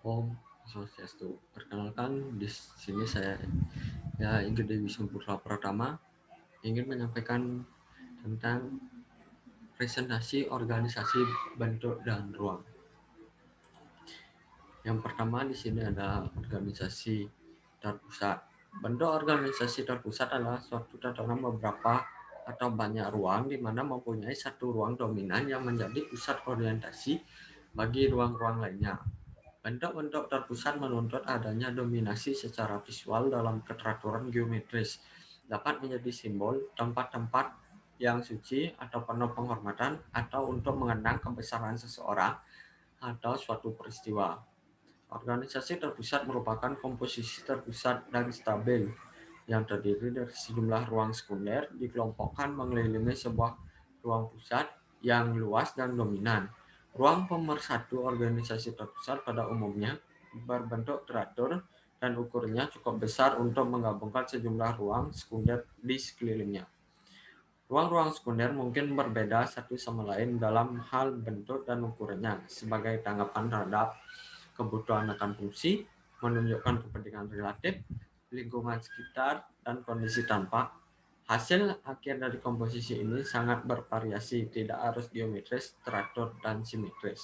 Om Swastiastu. Perkenalkan, di sini saya Inggit Dewi Sumpurla Pratama ingin menyampaikan tentang presentasi organisasi bentuk dan ruang. Yang pertama di sini ada organisasi terpusat. Bentuk organisasi terpusat adalah suatu tatanan beberapa atau banyak ruang di mana mempunyai satu ruang dominan yang menjadi pusat orientasi bagi ruang-ruang lainnya. Bentuk-bentuk terpusat menuntut adanya dominasi secara visual dalam keteraturan geometris, dapat menjadi simbol tempat-tempat yang suci atau penuh penghormatan, atau untuk mengenang kebesaran seseorang atau suatu peristiwa. Organisasi terpusat merupakan komposisi terpusat dan stabil yang terdiri dari sejumlah ruang sekunder dikelompokkan mengelilingi sebuah ruang pusat yang luas dan dominan. Ruang pemersatu organisasi terpusat pada umumnya berbentuk teratur dan ukurannya cukup besar untuk menggabungkan sejumlah ruang sekunder di sekelilingnya. Ruang-ruang sekunder mungkin berbeda satu sama lain dalam hal bentuk dan ukurannya sebagai tanggapan terhadap kebutuhan akan fungsi, menunjukkan kepentingan relatif, lingkungan sekitar, dan kondisi tampak. Hasil akhir dari komposisi ini sangat bervariasi, tidak harus geometris, teratur, dan simetris.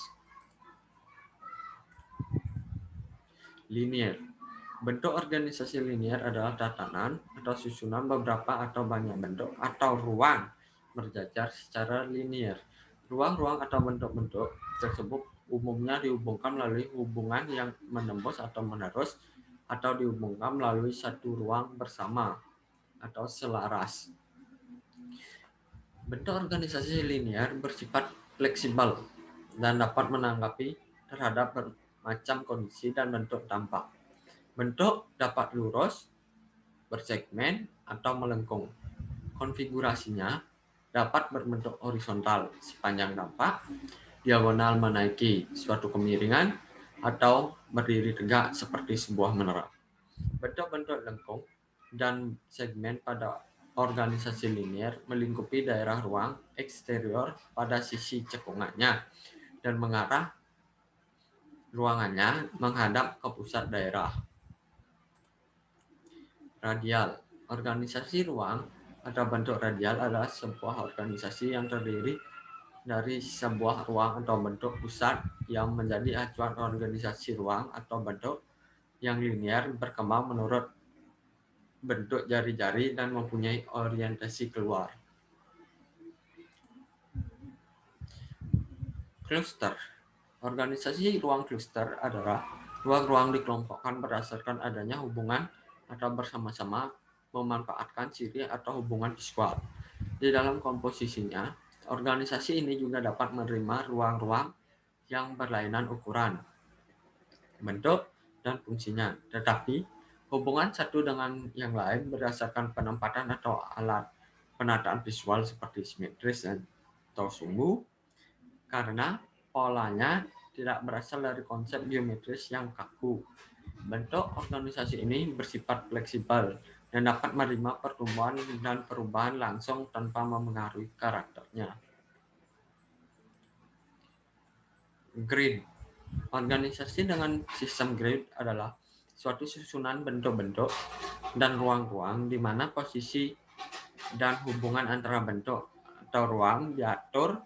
Linier. Bentuk organisasi linier adalah tatanan atau susunan beberapa atau banyak bentuk atau ruang berjajar secara linier. Ruang-ruang atau bentuk-bentuk tersebut umumnya dihubungkan melalui hubungan yang menembus atau menerus, atau dihubungkan melalui satu ruang bersama atau selaras. Bentuk organisasi linier bersifat fleksibel dan dapat menanggapi terhadap bermacam kondisi dan bentuk tampak. Bentuk dapat lurus, bersegmen, atau melengkung. Konfigurasinya dapat berbentuk horizontal sepanjang tampak, diagonal menaiki suatu kemiringan, atau berdiri tegak seperti sebuah menara. Bentuk-bentuk lengkung dan segmen pada organisasi linier melingkupi daerah ruang eksterior pada sisi cekungannya dan mengarah ruangannya menghadap ke pusat daerah. Radial. Organisasi ruang atau bentuk radial adalah sebuah organisasi yang terdiri dari sebuah ruang atau bentuk pusat yang menjadi acuan organisasi ruang atau bentuk yang linier berkembang menurut bentuk jari-jari dan mempunyai orientasi keluar. Kluster. Organisasi ruang kluster adalah ruang-ruang dikelompokkan berdasarkan adanya hubungan atau bersama-sama memanfaatkan ciri atau hubungan visual. Di dalam komposisinya, organisasi ini juga dapat menerima ruang-ruang yang berlainan ukuran, bentuk, dan fungsinya, tetapi hubungan satu dengan yang lain berdasarkan penempatan atau alat penataan visual seperti simetris atau sumbu, karena polanya tidak berasal dari konsep geometris yang kaku. Bentuk organisasi ini bersifat fleksibel dan dapat menerima pertumbuhan dan perubahan langsung tanpa memengaruhi karakternya. Grid. Organisasi dengan sistem grid adalah suatu susunan bentuk-bentuk dan ruang-ruang di mana posisi dan hubungan antara bentuk atau ruang diatur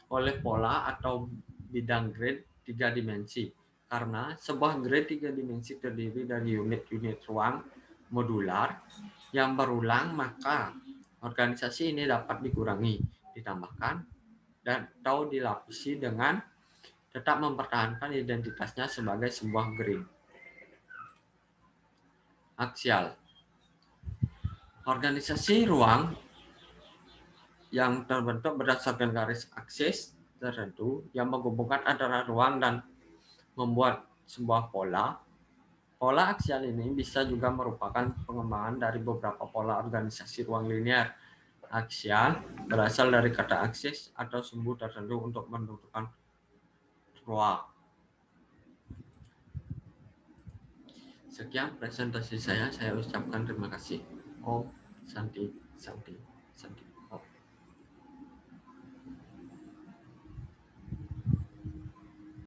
oleh pola atau bidang grid 3 dimensi. Karena sebuah grid 3 dimensi terdiri dari unit-unit ruang modular yang berulang, maka organisasi ini dapat dikurangi, ditambahkan, dan atau dilapisi dengan tetap mempertahankan identitasnya sebagai sebuah grid. Aksial. Organisasi ruang yang terbentuk berdasarkan garis aksis tertentu yang menghubungkan antara ruang dan membuat sebuah pola. Pola aksial ini bisa juga merupakan pengembangan dari beberapa pola organisasi ruang linier. Aksial berasal dari kata aksis atau sumbu tertentu untuk menentukan ruang. Sekian presentasi saya ucapkan terima kasih. Om Santi Santi Santi.